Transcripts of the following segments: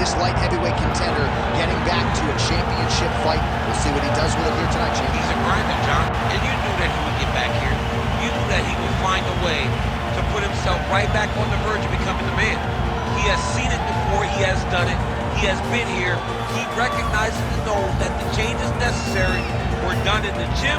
this light heavyweight contender getting back to a championship fight. We'll see what he does with it here tonight, champion. He's a grinder, John, and you knew that he would get back here. You knew that he would find a way to put himself right back on the verge of becoming the man. He has seen it before, he has done it, he has been here. He recognizes and knows that the changes necessary were done in the gym.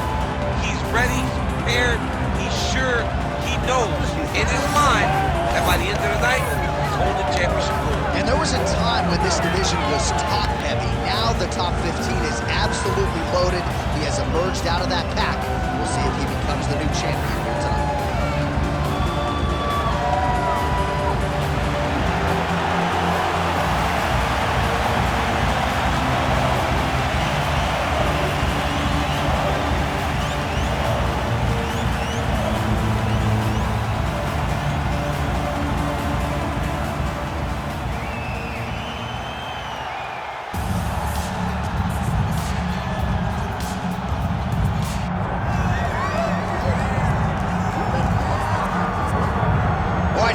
He's ready, he's prepared, he's sure, he knows in his mind that by the end of the night, he's holding championship gold. And there was a time when this division was top heavy. Now the top 15 is absolutely loaded. He has emerged out of that pack. We'll see if he becomes the new champion here tonight.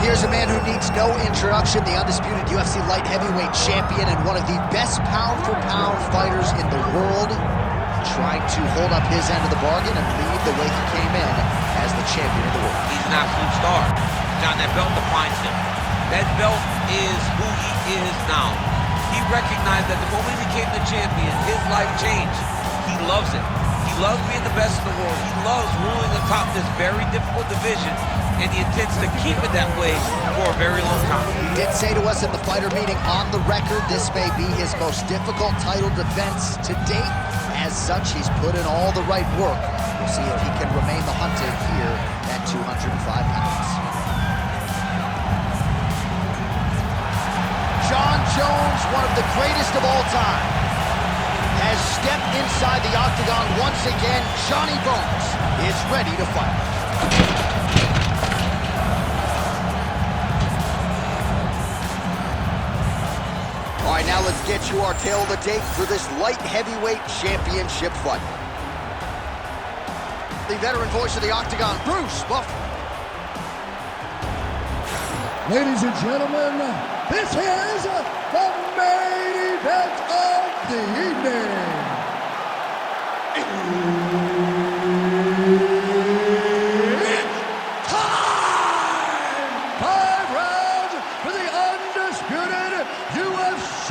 Here's a man who needs no introduction, the undisputed UFC light heavyweight champion and one of the best pound-for-pound fighters in the world, trying to hold up his end of the bargain and lead the way he came in as the champion of the world. He's an absolute star. John, that belt defines him. That belt is who he is now. He recognized that the moment he became the champion, his life changed. He loves it. He loves being the best in the world. He loves ruling atop this very difficult division, and he intends to keep it that way for a very long time. He did say to us in the fighter meeting on the record, this may be his most difficult title defense to date. As such, he's put in all the right work. We'll see if he can remain the hunter here at 205 pounds. Jon Jones, one of the greatest of all time, has stepped inside the octagon once again. Johnny Bones is ready to fight. All right, now let's get you our tale of the tape for this light heavyweight championship fight. The veteran voice of the octagon, Bruce Buffer. Ladies and gentlemen, this is the main event of the evening. It's time! 5 rounds for the undisputed UFC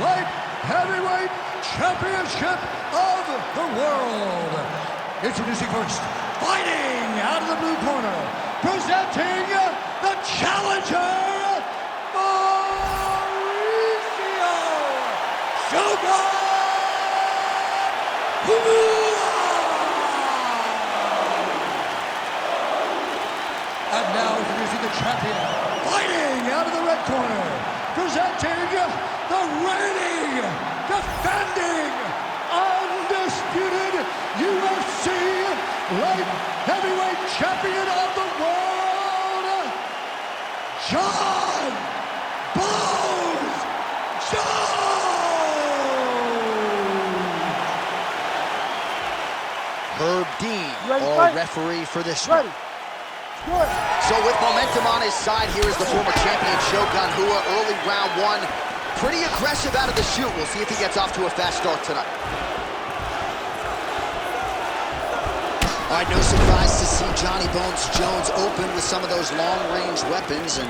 Light Heavyweight Championship of the world. Introducing first, fighting out of the blue corner, presenting the challenger, Shogun Rua! And now introducing the champion, fighting out of the red corner, presenting the reigning, defending, undisputed UFC light heavyweight champion of the world, Jon Bones Jones! Herb Dean, our referee for this one. So with momentum on his side, here is the former champion Shogun Rua. Early round one, pretty aggressive out of the chute. We'll see if he gets off to a fast start tonight. All right, no surprise to see Johnny Bones Jones open with some of those long-range weapons and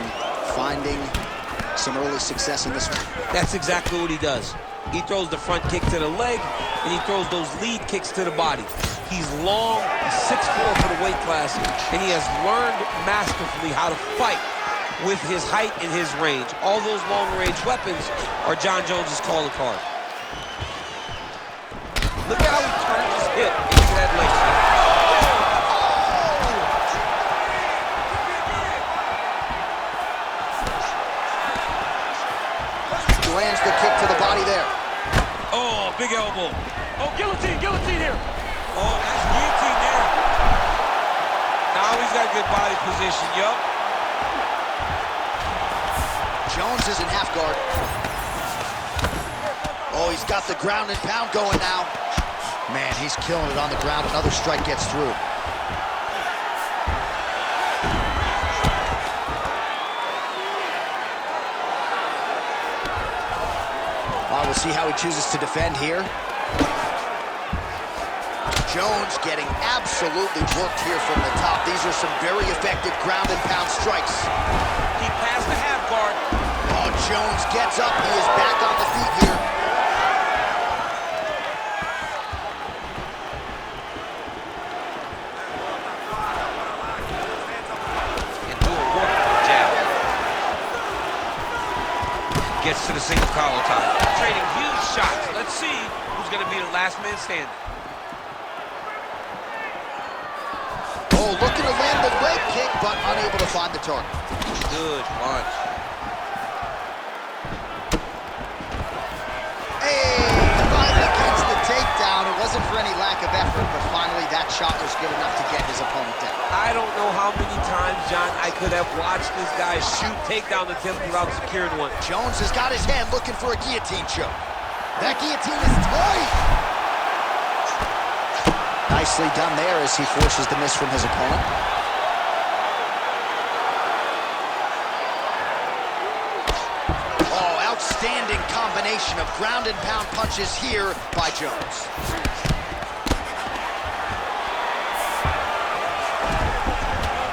finding some early success in this one. That's exactly what he does. He throws the front kick to the leg, and he throws those lead kicks to the body. He's long, he's 6'4" for the weight class, and he has learned masterfully how to fight with his height and his range. All those long-range weapons are Jon Jones' calling card. Look at how he turns his hip into that leg kick. Lands the kick to the body there. Oh, big elbow. Oh, guillotine here. Oh, that's guillotine there. Now he's got good body position, yup. Jones is in half guard. Oh, he's got the ground and pound going now. Man, he's killing it on the ground. Another strike gets through. All right, we'll see how he chooses to defend here. Jones getting absolutely worked here from the top. These are some very effective ground and pound strikes. He passed the half guard. Oh, Jones gets up. He is back on the feet here. And do a work jab. Gets to the single collar tie. Trading huge shots. Let's see who's going to be the last man standing. Oh, looking to land the leg kick, but unable to find the target. Good punch. Hey, finally gets the takedown. It wasn't for any lack of effort, but finally that shot was good enough to get his opponent down. I don't know how many times, John, I could have watched this guy shoot takedown attempts without securing one. Jones has got his hand looking for a guillotine choke. That guillotine is tight. Nicely done there as he forces the miss from his opponent. Oh, outstanding combination of ground and pound punches here by Jones.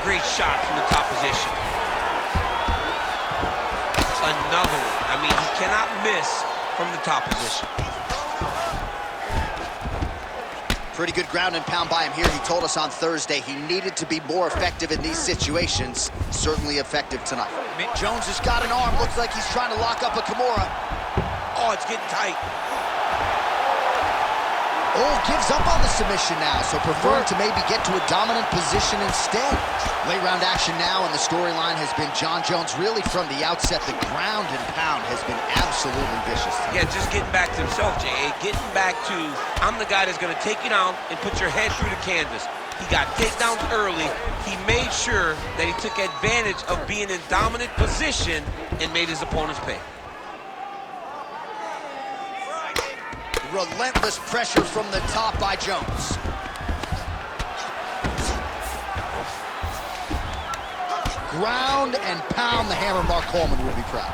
Great shot from the top position. Another one. I mean, he cannot miss from the top position. Pretty good ground and pound by him here. He told us on Thursday he needed to be more effective in these situations. Certainly effective tonight. Jones has got an arm. Looks like he's trying to lock up a Kimura. Oh, it's getting tight. Oh, gives up on the submission now, so preferring to maybe get to a dominant position instead. Late round action now, and the storyline has been Jon Jones really from the outset. The ground and pound has been absolutely vicious. Yeah, just getting back to himself, J.A. Getting back to, I'm the guy that's going to take you down and put your head through the canvas. He got takedowns early. He made sure that he took advantage of being in dominant position and made his opponents pay. Relentless pressure from the top by Jones. Ground and pound, the hammer. Mark Coleman will be proud.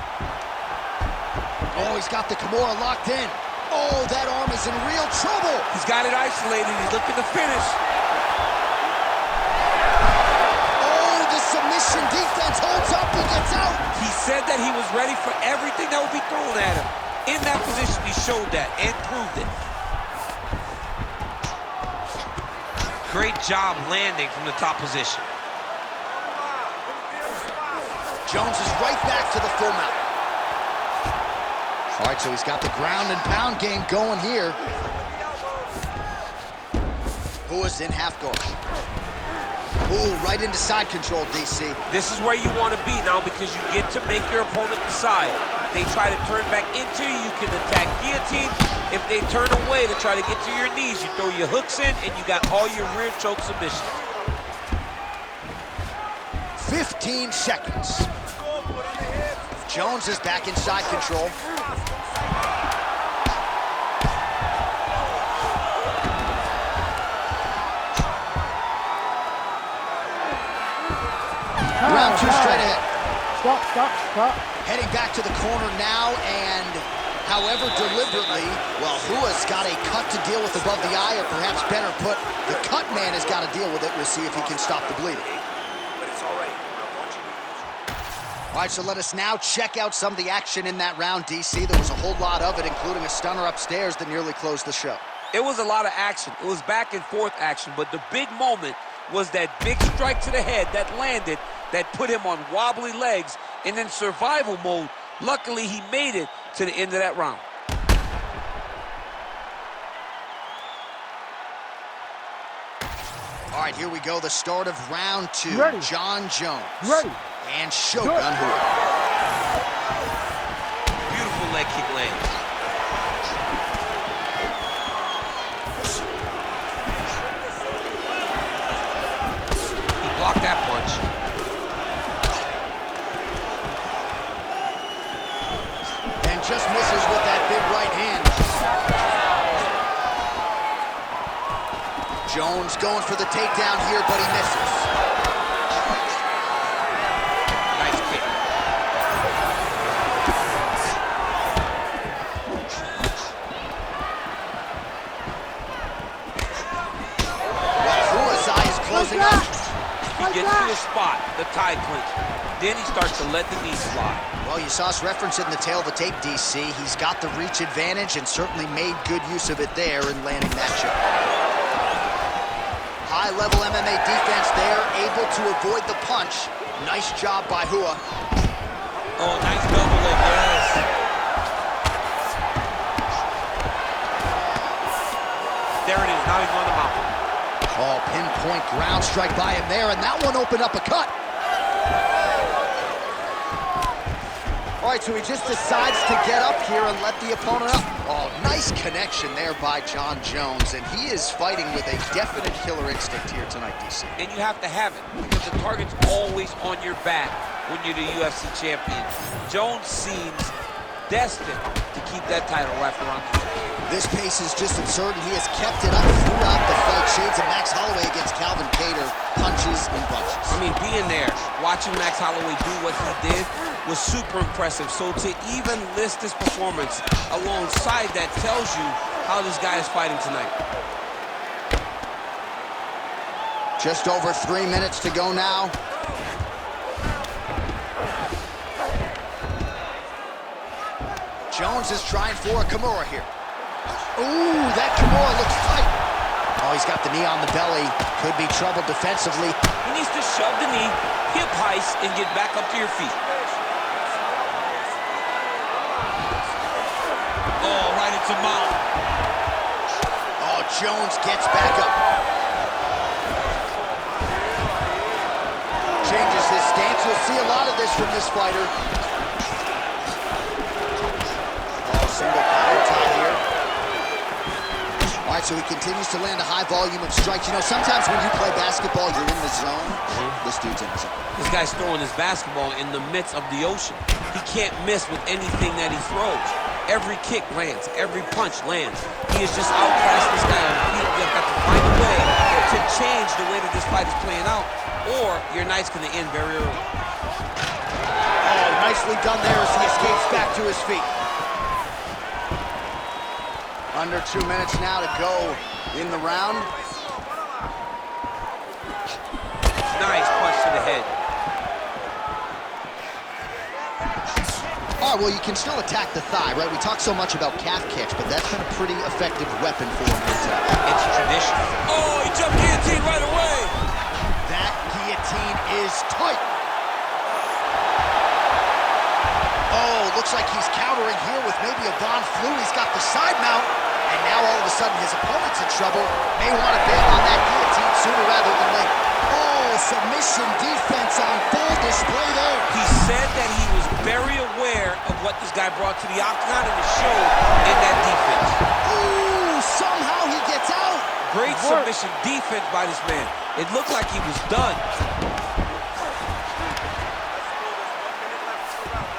Oh, he's got the Kimura locked in. Oh, that arm is in real trouble. He's got it isolated. He's looking to finish. Oh, the submission defense holds up. He gets out. He said that he was ready for everything that would be thrown at him. In that position, he showed that and proved it. Great job landing from the top position. Jones is right back to the full mount. All right, so he's got the ground and pound game going here. Who is in half guard? Ooh, right into side control, DC. This is where you want to be now because you get to make your opponent decide. They try to turn back into you, you can attack guillotine. If they turn away to try to get to your knees, you throw your hooks in and you got all your rear choke submissions. 15 seconds. Jones is back in side control. Round two straight ahead. Stop. Heading back to the corner now, and however deliberately, well, Rua's got a cut to deal with above the eye, or perhaps better put, the cut man has got to deal with it. We'll see if he can stop the bleeding. All right, so let us now check out some of the action in that round, DC. There was a whole lot of it, including a stunner upstairs that nearly closed the show. It was a lot of action. It was back and forth action, but the big moment was that big strike to the head that landed, that put him on wobbly legs, and in survival mode, luckily he made it to the end of that round. All right, here we go, the start of round two. Ready. Jon Jones. Ready. And Shogun Rua. Beautiful leg kick lands. He blocked that punch. And just misses with that big right hand. Jones going for the takedown here, but he misses. Nice kick. tie clinch. Then he starts to let the knees fly. Well, you saw us reference it in the tail of the tape, DC. He's got the reach advantage and certainly made good use of it there in landing that shot. High-level MMA defense there, able to avoid the punch. Nice job by Rua. Oh, nice double leg, yes. There it is, now he's on the mountain. Oh, pinpoint ground strike by him there, and that one opened up a cut. All right, so he just decides to get up here and let the opponent up. Oh, nice connection there by Jon Jones, and he is fighting with a definite killer instinct here tonight, DC. And you have to have it, because the target's always on your back when you're the UFC champion. Jones seems destined to keep that title wrapped around his neck. This pace is just absurd, and he has kept it up throughout the fight. Shades of Max Holloway against Calvin Kattar, punches and bunches. I mean, being there, watching Max Holloway do what he did was super impressive. So to even list this performance alongside that tells you how this guy is fighting tonight. Just over 3 minutes to go now. Jones is trying for a Kimura here. Ooh, that Kimura looks tight. Oh, he's got the knee on the belly. Could be trouble defensively. He needs to shove the knee, hip heist, and get back up to your feet. Oh, right into mount. Oh, Jones gets back up. Changes his stance. You'll see a lot of this from this fighter. Oh, single power tie here. All right, so he continues to land a high volume of strikes. You know, sometimes when you play basketball, you're in the zone. This dude's in the zone. This guy's throwing his basketball in the midst of the ocean. He can't miss with anything that he throws. Every kick lands, every punch lands. He is just outclassed this guy on the feet. You've got to find a way to change the way that this fight is playing out, or your night's going to end very early. Oh, nicely done there as he escapes back to his feet. Under 2 minutes now to go in the round. Nice punch to the head. All right, well, you can still attack the thigh, right? We talk so much about calf kicks, but that's been a pretty effective weapon for him here tonight. It's tradition. Oh, he jumped guillotine right away. That guillotine is tight. Oh, looks like he's countering here with maybe a Von Flue. He's got the side mount, and now all of a sudden his opponent's in trouble. May want to bail on that guillotine sooner rather than later. Oh, submission defense on full display there. He said that he was very aware of what this guy brought to the octagon, and it showed in that defense. Ooh, somehow he gets out. Great submission defense by this man. It looked like he was done.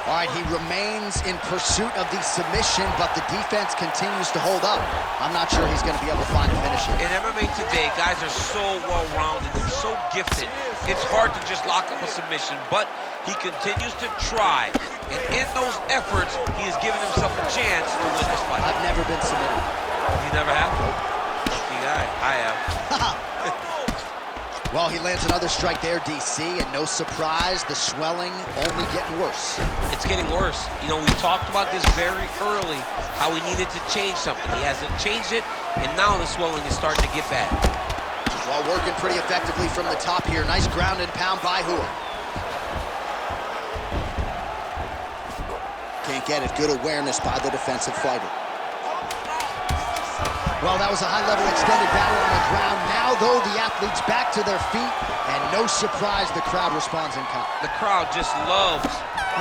All right, he remains in pursuit of the submission, but the defense continues to hold up. I'm not sure he's going to be able to find a finish here. In MMA today, guys are so well-rounded. They're so gifted. It's hard to just lock up a submission, but he continues to try. And in those efforts, he has given himself a chance to win this fight. I've never been submitted. You never have? Lucky guy. I have. Well, he lands another strike there, DC, and no surprise, the swelling only getting worse. It's getting worse. You know, we talked about this very early, how he needed to change something. He hasn't changed it, and now the swelling is starting to get bad. Well, working pretty effectively from the top here. Nice ground and pound by Rua. Can't get it. Good awareness by the defensive fighter. Well, that was a high-level extended battle on the ground. Now, though, the athletes back to their feet, and no surprise, the crowd responds in kind. The crowd just loves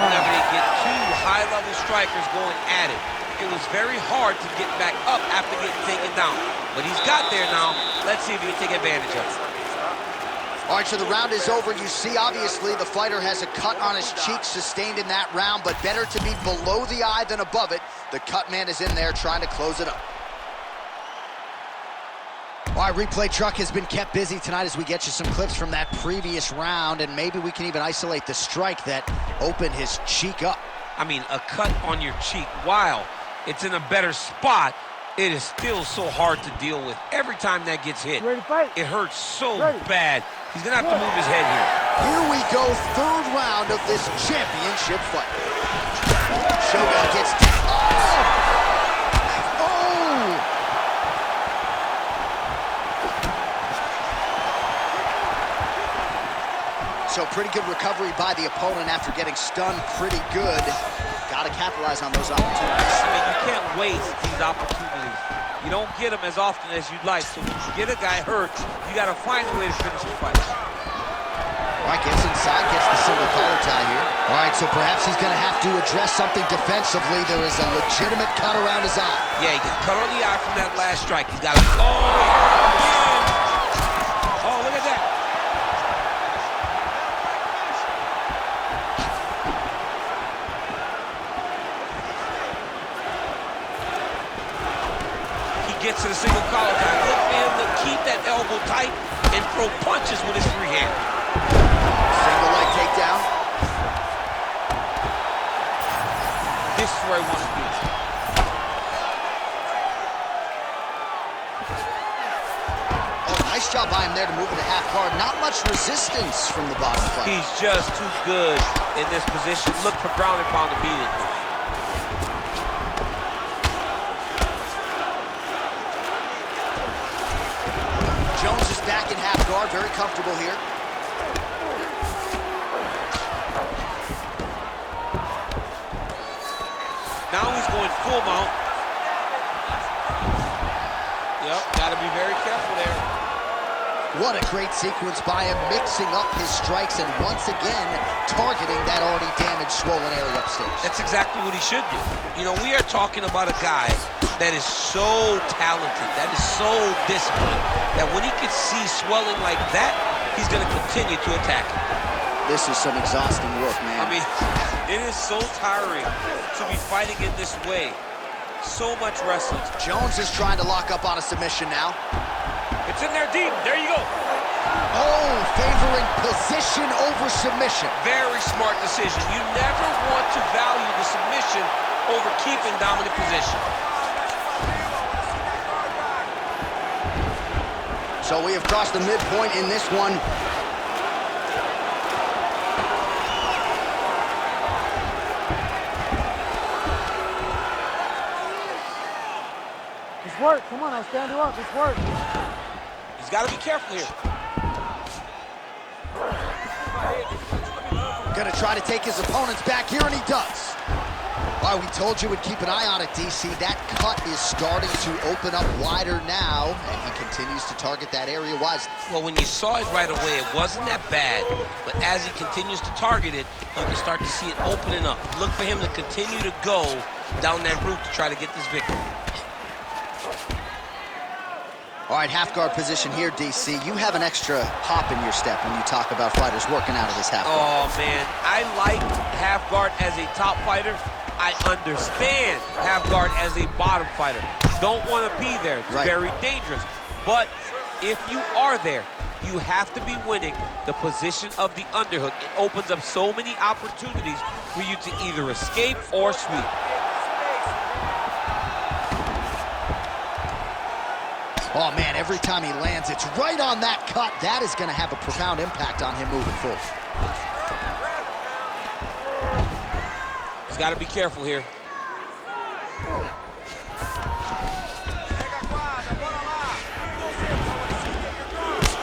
whenever they get two high-level strikers going at it. It was very hard to get back up after getting taken down. But he's got there now. Let's see if he can take advantage of it. All right, so the round is over. You see, obviously, the fighter has a cut on his cheek sustained in that round, but better to be below the eye than above it. The cut man is in there trying to close it up. All right, replay truck has been kept busy tonight as we get you some clips from that previous round, and maybe we can even isolate the strike that opened his cheek up. I mean, a cut on your cheek, while it's in a better spot, it is still so hard to deal with. Every time that gets hit, it hurts so bad. He's gonna have to move his head here. Here we go, third round of this championship fight. Shogun gets... So pretty good recovery by the opponent after getting stunned pretty good. Got to capitalize on those opportunities. I mean, you can't waste these opportunities. You don't get them as often as you'd like. So when you get a guy hurt, you got to find a way to finish the fight. All right, gets inside, gets the single collar tie here. All right, so perhaps he's going to have to address something defensively. There is a legitimate cut around his eye. Yeah, he got cut on the eye from that last strike. He's got to... Oh, look at that. Gets to the single collar tie. Look for him to keep that elbow tight and throw punches with his free hand. Single leg takedown. This is where he wants to be. Oh, nice job by him there to move into half guard. Not much resistance from the bottom fight. He's just too good in this position. Look for ground and pound immediately. Jones is back in half guard, very comfortable here. Now he's going full mount. Yep, gotta be very careful there. What a great sequence by him, mixing up his strikes and once again targeting that already damaged, swollen area upstairs. That's exactly what he should do. You know, we are talking about a guy that is so talented, that is so disciplined, that when he can see swelling like that, he's going to continue to attack it. This is some exhausting work, man. I mean, it is so tiring to be fighting in this way. So much wrestling. Jones is trying to lock up on a submission now. It's in there deep. There you go. Oh, favoring position over submission. Very smart decision. You never want to value the submission over keeping dominant position. So we have crossed the midpoint in this one. It's work. Come on, I'll stand you up. It's work. He's got to be careful here. Gonna try to take his opponents back here, and he does. Well, we told you we'd keep an eye on it, DC. That cut is starting to open up wider now, and he continues to target that area wisely. Well, when you saw it right away, it wasn't that bad. But as he continues to target it, you can start to see it opening up. Look for him to continue to go down that route to try to get this victory. All right, half guard position here, DC. You have an extra hop in your step when you talk about fighters working out of this half guard. Oh, man. I like half guard as a top fighter. I understand half guard as a bottom fighter. Don't want to be there. It's very dangerous. But if you are there, you have to be winning the position of the underhook. It opens up so many opportunities for you to either escape or sweep. Oh, man, every time he lands, it's right on that cut. That is going to have a profound impact on him moving forward. He's got to be careful here.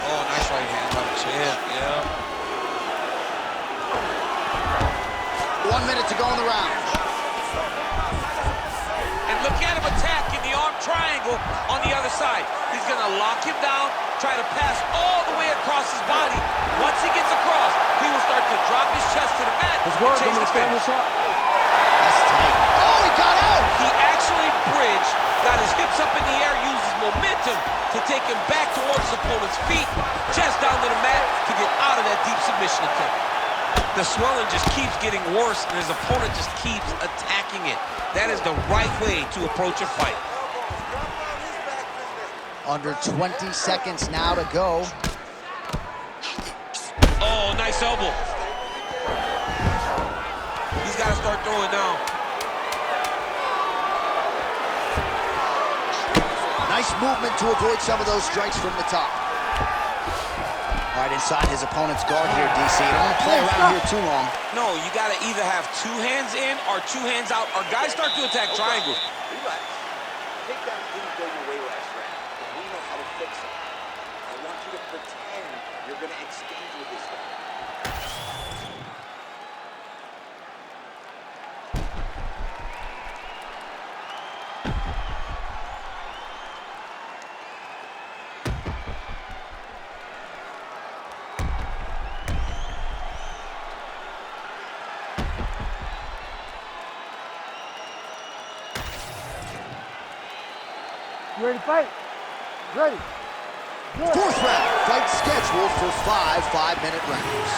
Oh, nice right hand by the chin, yeah. 1 minute to go in the round. And look at him attacking the arm triangle on the other side. He's going to lock him down, try to pass all the way across his body. Once he gets across, he will start to drop his chest to the mat. It's work. I'm Chase going to his stand finish. this up. That's tight. Oh, he got out! He actually bridged, got his hips up in the air, uses momentum to take him back towards his opponent's feet, chest down to the mat to get out of that deep submission attempt. The swelling just keeps getting worse, and his opponent just keeps attacking it. That is the right way to approach a fight. Under 20 seconds now to go. Oh, nice elbow. He's got to start throwing down. Nice Nice movement to avoid some of those strikes from the top. Right inside his opponent's guard here, DC. Don't want to play around here too long. No, you got to either have 2 hands in or 2 hands out, or guys start to attack triangles. Relax. Takedowns didn't go your way last round, but we know how to fix it. I want you to pretend you're going to exchange with this guy. You ready to fight? Ready. Good. Fourth round, fight scheduled for 5 5-minute rounds.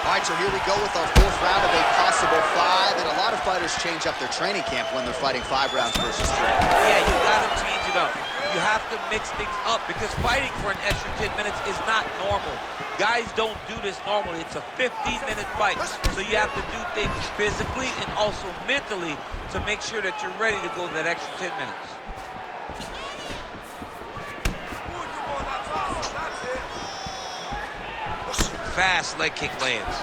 All right, so here we go with our 4th round of a possible 5, and a lot of fighters change up their training camp when they're fighting 5 rounds versus 3. Yeah, you got to change it up. You have to mix things up because fighting for an extra 10 minutes is not normal. Guys don't do this normally. It's a 15-minute fight, so you have to do things physically and also mentally to make sure that you're ready to go that extra 10 minutes. Fast leg kick lands.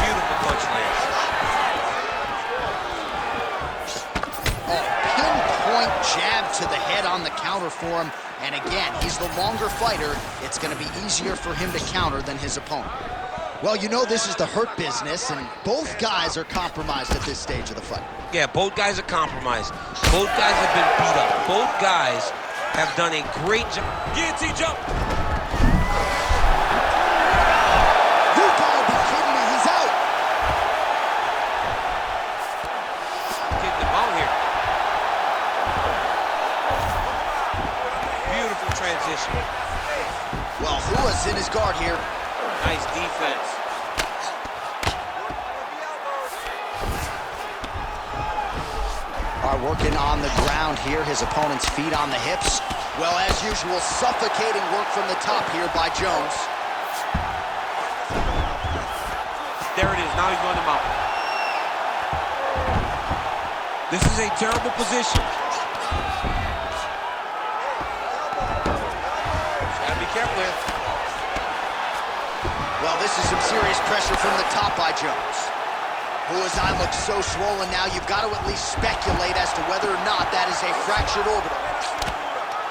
Beautiful punch lands. Pinpoint jab to the head on the counter for him. And again, he's the longer fighter. It's going to be easier for him to counter than his opponent. Well, you know this is the hurt business, and both guys are compromised at this stage of the fight. Yeah, both guys are compromised. Both guys have been beat up. Both guys have done a great job. Guillotine jump. You gotta be kidding me, he's out. Kick him out here. Beautiful transition. Well, Rua's in his guard here. Nice defense. Are working on the ground here, his opponent's feet on the hips. Well, as usual, suffocating work from the top here by Jones. There it is, now he's going to mount. This is a terrible position. Gotta be careful here. Well, this is some serious pressure from the top by Jones. Rua's eye looks so swollen now, you've got to at least speculate as to whether or not that is a fractured orbital.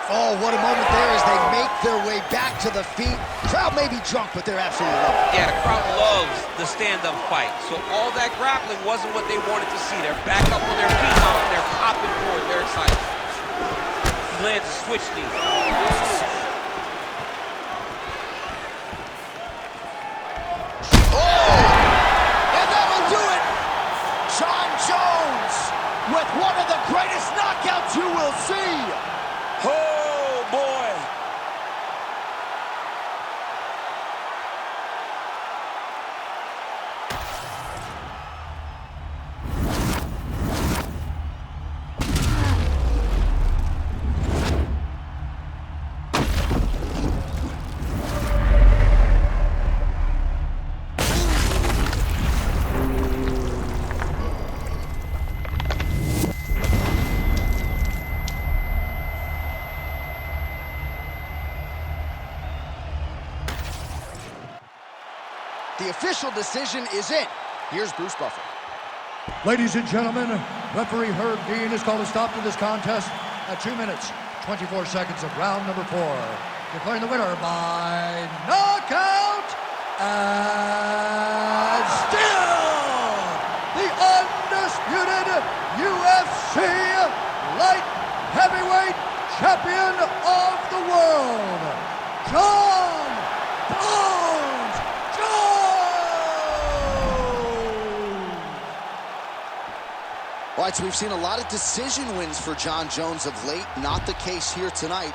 Oh, what a moment there as they make their way back to the feet. Crowd may be drunk, but they're absolutely loving it. Yeah, the crowd loves the stand-up fight. So all that grappling wasn't what they wanted to see. They're back up on their feet now, and they're popping forward. They're excited. He lands a switch knee. Jon Jones with one of the greatest knockouts you will see. Oh, boy. The official decision is in. Here's Bruce Buffer. Ladies and gentlemen, referee Herb Dean has called a stop to this contest at 2 minutes, 24 seconds of round number 4. Declaring the winner by knockout and still the undisputed UFC light heavyweight champion of the world, Jon Jones. All right, so we've seen a lot of decision wins for Jon Jones of late. Not the case here tonight.